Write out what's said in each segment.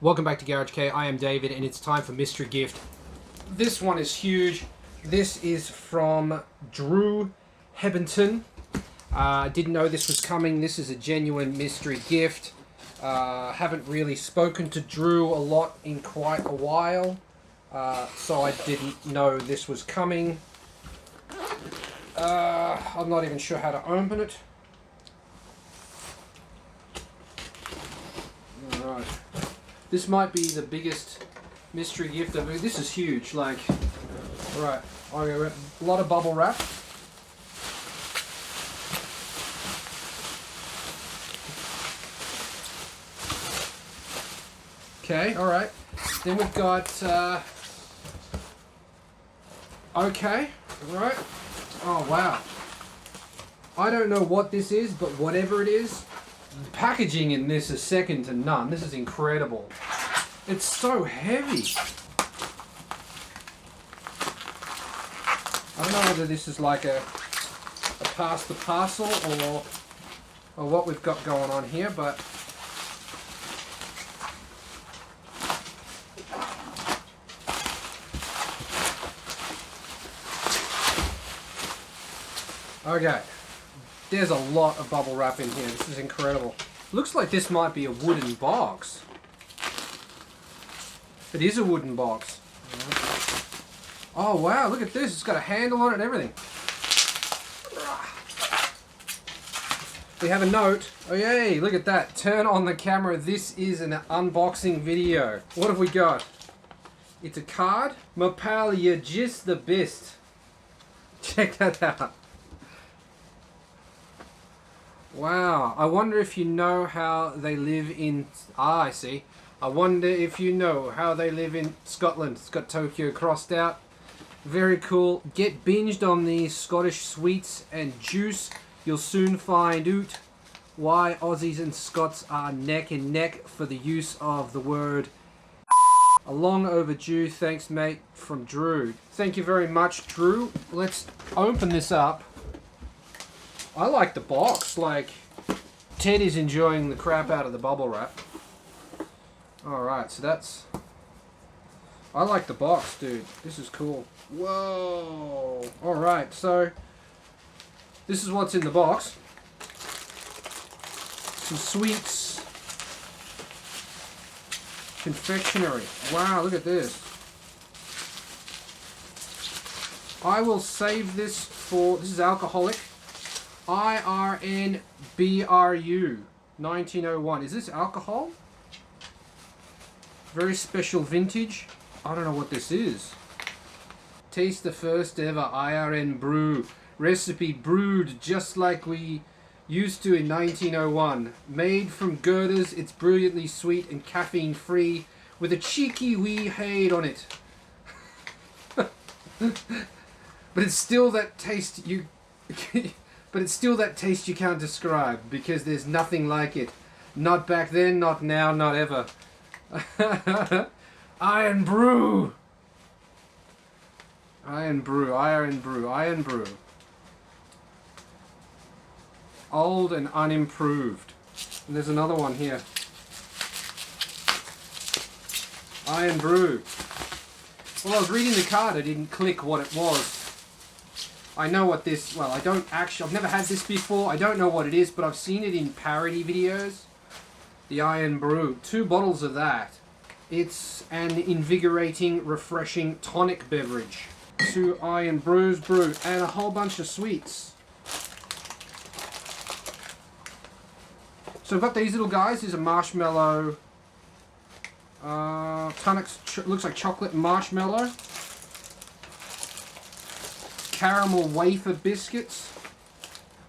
Welcome back to Garage K. I am David, and it's time for mystery gift. This one is huge. This is from Drew Hebenton. I didn't know this was coming. This is a genuine mystery gift. Haven't really spoken to Drew a lot in quite a while, so I didn't know this was coming. I'm not even sure how to open it. Alright. This might be the biggest mystery gift I've ever. This is huge. Like, alright, I got a lot of bubble wrap. Okay, alright. Then we've got. Okay, alright. Oh, wow. I don't know what this is, but whatever it is, the packaging in this is second to none. This is incredible. It's so heavy. I don't know whether this is like a pass the parcel or what we've got going on here, but okay. There's a lot of bubble wrap in here. This is incredible. Looks like this might be a wooden box. It is a wooden box. Oh wow, look at this. It's got a handle on it and everything. We have a note. Oh yay, look at that. Turn on the camera. This is an unboxing video. What have we got? It's a card. My pal, you're just the best. Check that out. Wow, I wonder if you know how they live in... Ah, I see. I wonder if you know how they live in Scotland. It's got Tokyo crossed out. Very cool. Get binged on these Scottish sweets and juice. You'll soon find out why Aussies and Scots are neck and neck for the use of the word. A long overdue. Thanks, mate, from Drew. Thank you very much, Drew. Let's open this up. I like the box. Like, Ted is enjoying the crap out of the bubble wrap. Alright, so that's... I like the box, dude. This is cool. Whoa! Alright, so... This is what's in the box. Some sweets. Confectionery. Wow, look at this. I will save this for... This is alcoholic. IRNBRU 1901. Is this alcohol? Very special vintage. I don't know what this is. Taste the first ever IRN brew. Recipe brewed just like we used to in 1901. Made from girders, it's brilliantly sweet and caffeine free with a cheeky wee head on it. But it's still that taste you... But it's still that taste you can't describe, because there's nothing like it. Not back then, not now, not ever. Iron Brew! Iron Brew, Iron Brew, Iron Brew. Old and unimproved. And there's another one here. Iron Brew. Well, I was reading the card, I didn't click what it was. I know what this, well, I don't actually, I've never had this before. I don't know what it is, but I've seen it in parody videos. The Iron Brew. 2 bottles of that. It's an invigorating, refreshing tonic beverage. 2 Iron Brews brewed, and a whole bunch of sweets. So I've got these little guys. There's a marshmallow. Tonics, looks like chocolate marshmallow. Caramel wafer biscuits.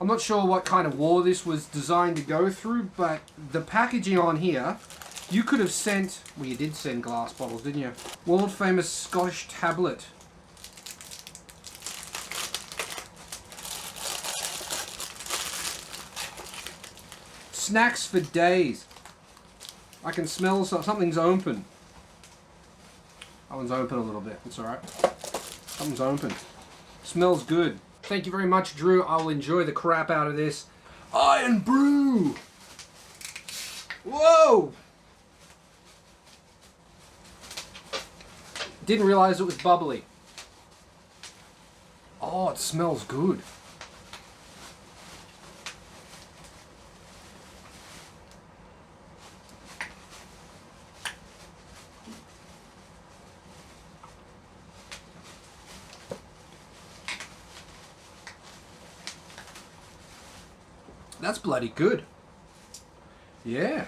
I'm not sure what kind of war this was designed to go through, but the packaging on here, you could have sent... Well, you did send glass bottles, didn't you? World famous Scottish tablet. Snacks for days. I can smell something's open. That one's open a little bit. It's alright. Something's open. Smells good. Thank you very much, Drew. I'll enjoy the crap out of this. Iron Brew! Whoa! Didn't realize it was bubbly. Oh, it smells good. That's bloody good. Yeah.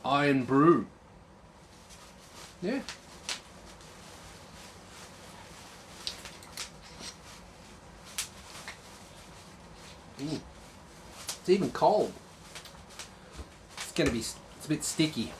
Iron Brew. Yeah. Ooh. It's even cold. It's a bit sticky.